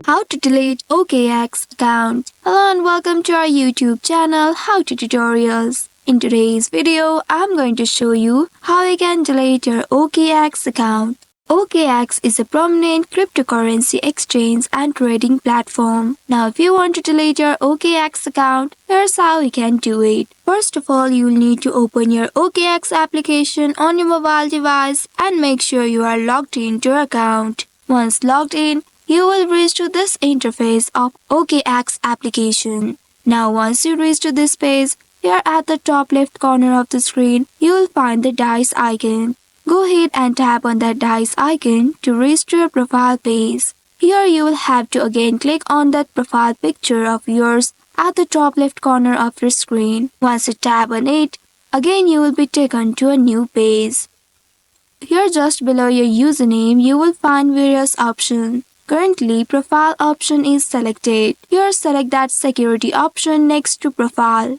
How to delete OKX account. Hello and welcome to our YouTube channel How to Tutorials. In today's video, I'm going to show you how you can delete your OKX account. OKX is a prominent cryptocurrency exchange and trading platform. Now if you want to delete your OKX account, here's how you can do it. First of all, you'll need to open your OKX application on your mobile device and make sure you are logged into your account. Once logged in, you will reach to this interface of OKX application. Now once you reach to this page, here at the top left corner of the screen, you will find the dice icon. Go ahead and tap on that dice icon to reach to your profile page. Here you will have to again click on that profile picture of yours at the top left corner of your screen. Once you tap on it, again you will be taken to a new page. Here just below your username, you will find various options. Currently, profile option is selected. Here select that security option next to profile.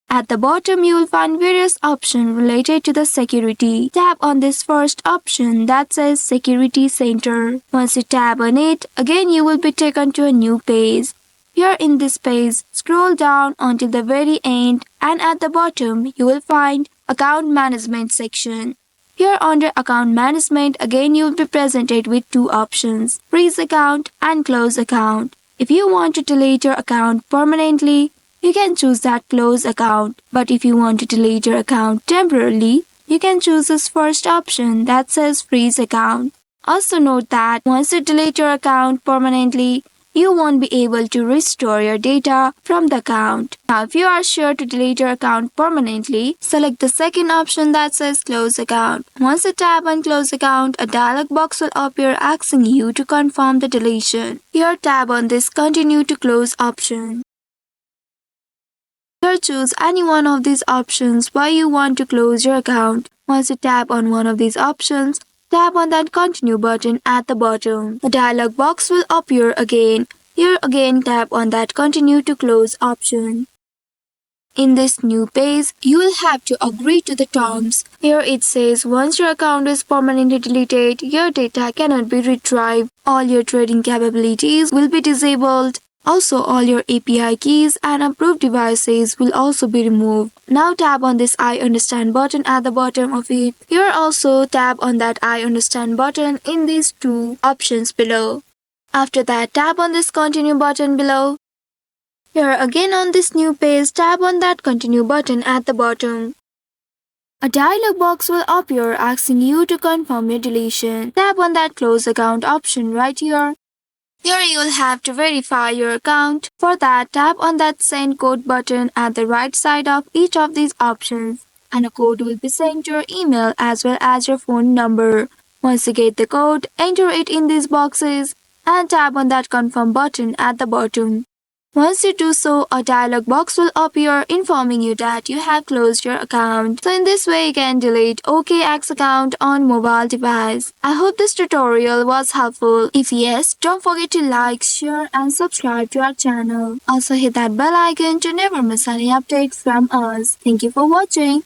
At the bottom, you will find various options related to the security. Tap on this first option that says Security Center. Once you tap on it, again you will be taken to a new page. Here in this page, scroll down until the very end and at the bottom, you will find Account Management section. Here under Account Management, again you will be presented with two options, Freeze Account and Close Account. If you want to delete your account permanently, you can choose that Close Account. But if you want to delete your account temporarily, you can choose this first option that says Freeze Account. Also note that once you delete your account permanently, you won't be able to restore your data from the account. Now if you are sure to delete your account permanently, select the second option that says Close Account. Once you tap on Close Account, a dialog box will appear asking you to confirm the deletion. Here tap on this Continue to Close option. Here choose any one of these options why you want to close your account. Once you tap on one of these options, tap on that Continue button at the bottom. A dialog box will appear again. Here again tap on that Continue to Close option. In this new page, you will have to agree to the terms. Here it says once your account is permanently deleted, your data cannot be retrieved. All your trading capabilities will be disabled. Also, all your API keys and approved devices will also be removed. Now tap on this I understand button at the bottom of it. Here also tap on that I understand button in these two options below. After that, tap on this Continue button below. Here again on this new page, tap on that Continue button at the bottom. A dialog box will appear asking you to confirm your deletion. Tap on that Close Account option right here. Here you will have to verify your account. For that, tap on that Send Code button at the right side of each of these options, and a code will be sent to your email as well as your phone number. Once you get the code, enter it in these boxes and tap on that Confirm button at the bottom. Once you do so, a dialog box will appear informing you that you have closed your account. So in this way, you can delete OKX account on mobile device. I hope this tutorial was helpful. If yes, don't forget to like, share and subscribe to our channel. Also hit that bell icon to never miss any updates from us. Thank you for watching.